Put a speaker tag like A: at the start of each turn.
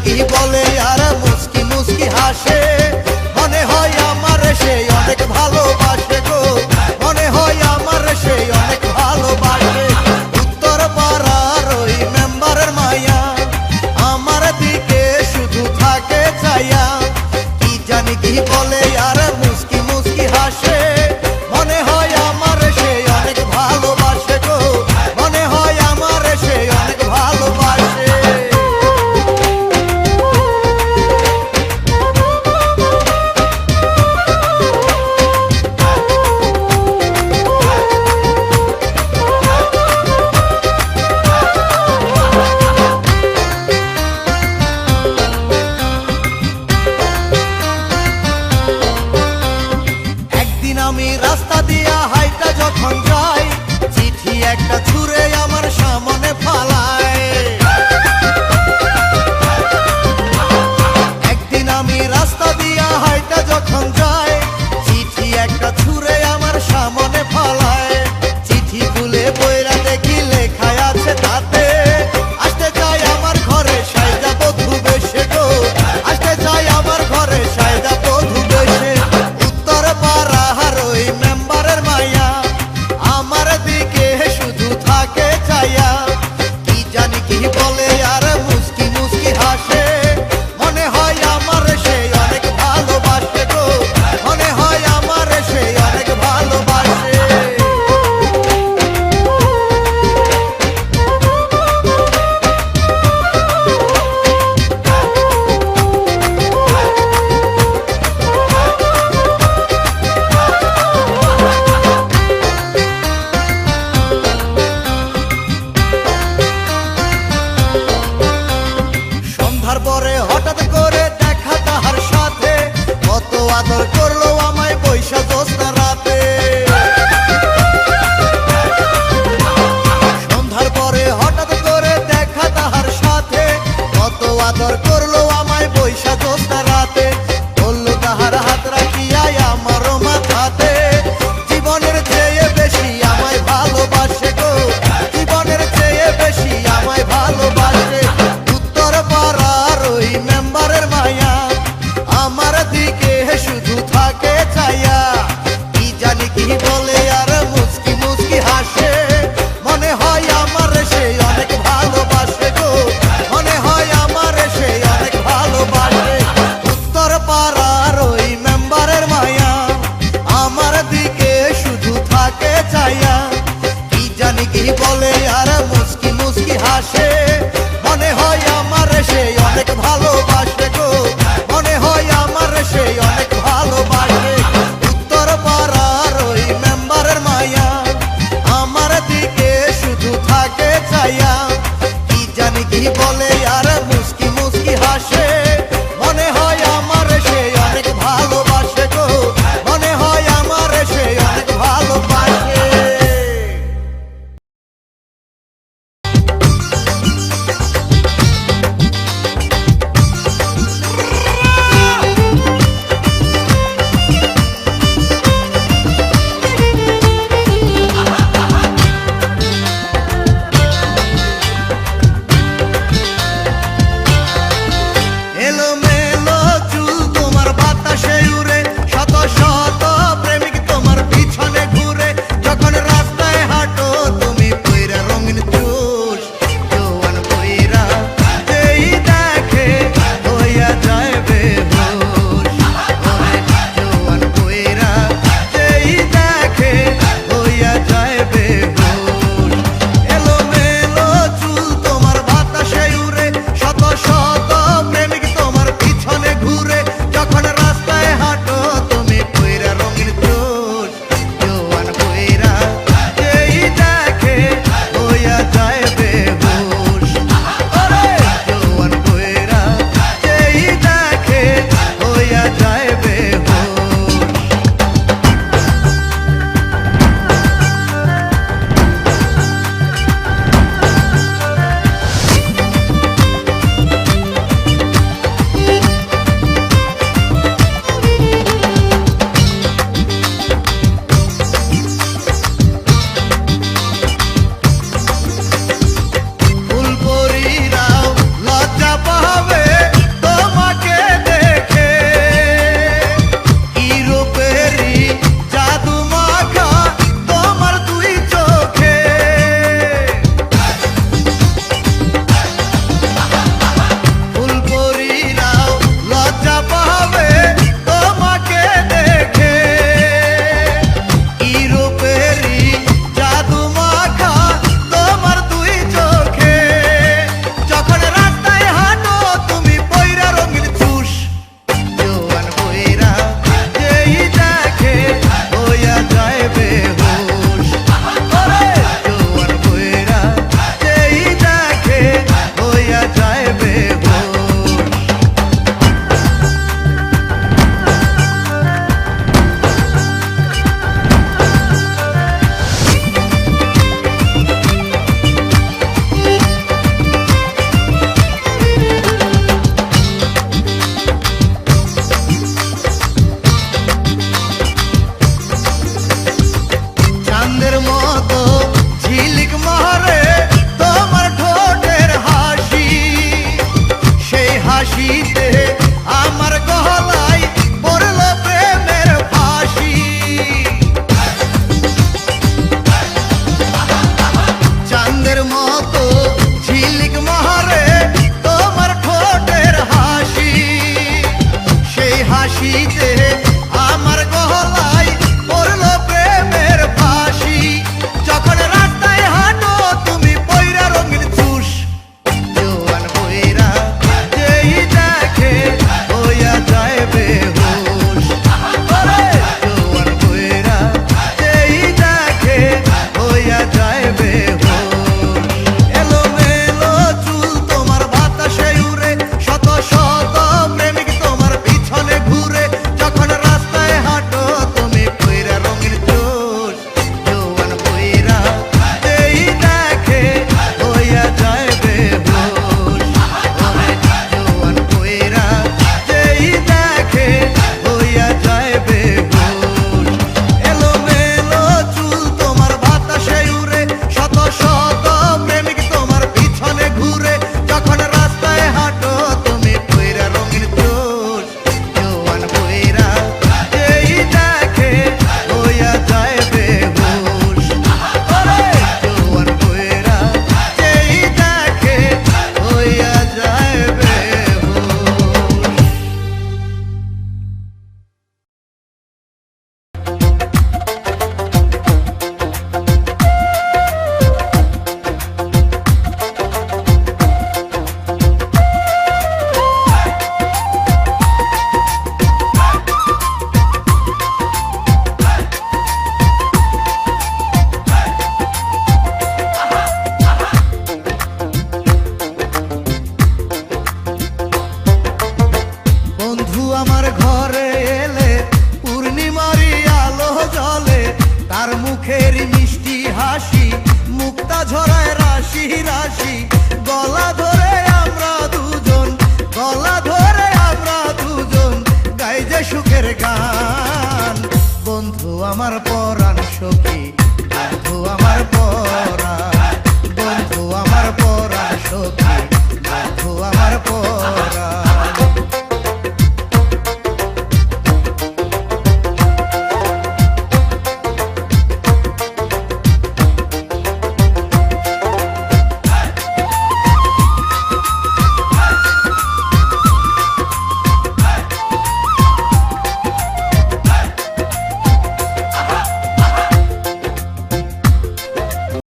A: কি বলে আর মুস্কি মুস্কি হাসে, মনে হয় আমার সেই অনেক ভালোবাসে গো, মনে হয় আমার সেই অনেক ভালোবাসে। উত্তর পাড়ার ওই মেম্বারের মায়া আমার দিকে শুধু থাকে চাইয়া, কি জানি কি বলে আর মুস্কি মুস্কি হাসে, মনে হয় আমার সেই অনেক ভালোবাসে গো, মনে হয় আমার সেই অনেক ভালোবাসে। আমি রাস্তা দিয়া হাইটা যখন যাই, চিঠি একটা ছুঁড়ে আমার সামনে ফালায়। একদিন আমি রাস্তা দিয়া হাইটা যখন যাই, চিঠি একটা ছুঁড়ে আমার সামনে ফালায়। চিঠি খুলে বইরা দেখি লেখা আছে তাতে, আসতে চাই আমার ঘরে সাইদা বধূ বেশে গো, আসতে চাই আমার ঘরে সাইদা বধূ বেশে। উত্তর পাড়া ওই মেম্বারের মায়া আমার দিকে শুধু থাকে চাইয়া, কি জানি কি বলে আর মুস্কি মুস্কি হাসে, মনে হয় আমার সেই অনেক ভালোবাসে গো, মনে হয় আমার সেই অনেক ভালোবাসে। পরে হঠাৎ করে দেখা তাহার সাথে, কত আদর করলো আমায় বৈশা জ্যোৎস্না রাতে। সন্ধ্যার পরে হঠাৎ করে দেখা তাহার সাথে, কত আদর করলো আমায় বৈশা জ্যোৎস্না রাতে। বললো তাহার হাত রাখিয়াই আমারও মাথাতে, জীবনের চেয়ে বেশি আমায় ভালোবাসে গো, জীবনের চেয়ে বেশি আমায় ভালোবাসে। উত্তর পাড়ার ওই মেম্বারের মায়া আমার দিকে শুধু থাকে চাইয়া, কি জানি কি বলে আর মুস্কি মুস্কি হাসে, মনে হয় আমার সেই অনেক ভালোবাসে গো, মনে হয় আমার সেই অনেক ভালোবাসে। উত্তর হাসিতে আমার গলায় পড়ল প্রেমের ফাঁসি। চাঁদের মতো ঝিলিক মারে তোমার ঠোঁটের হাসি, সেই হাসিতে আমার গলায় পড়ল প্রেমের ফাঁসি। যখন রাস্তায় হাঁটো তুমি পয়রা রঙিন চুষ, জোয়ান বইরা যেই দেখে হইয়া যায় বেহুশ। ওরে জোয়ান বইরা যেই দেখে হইয়া যায় বেহুশ। এলোমেলো চুল তোমার বাতাসে উড়ে, শত শত প্রেমিক তোমার পিছনে ঘুরে। যখন রাস্তায় হাঁটো তুমি পয়রা রঙিন চুষ, জোয়ান বইরা যেই দেখে হইয়া যায় বেহুশ। ওরে জোয়ান বইরা যেই দেখে হইয়া যায় বেহুশ। এলোমেলো চুল তোমার বাতাসে উড়ে, শত শত প্রেমিক তোমার পিছনে ঘুরে। যখন রাস্তায় হাঁটো তুমি পয়রা রঙিন চুষ, জোয়ান বইরা যেই দেখে হইয়া যায় বেহুশ। ওরে জোয়ান বইরা যেই দেখে হইয়া যায় বেহুশ। বন্ধু আমার ঘরে এলে পূর্ণিমারি আলো জ্বলে, তার মুখের মিষ্টি হাসি মুক্তা ঝরায় রাশি রাশি। গলা ধরে আমরা দুজন, গলা ধরে আমরা দুজন গাই যে সুখের গান। বন্ধু আমার পরাণ সখী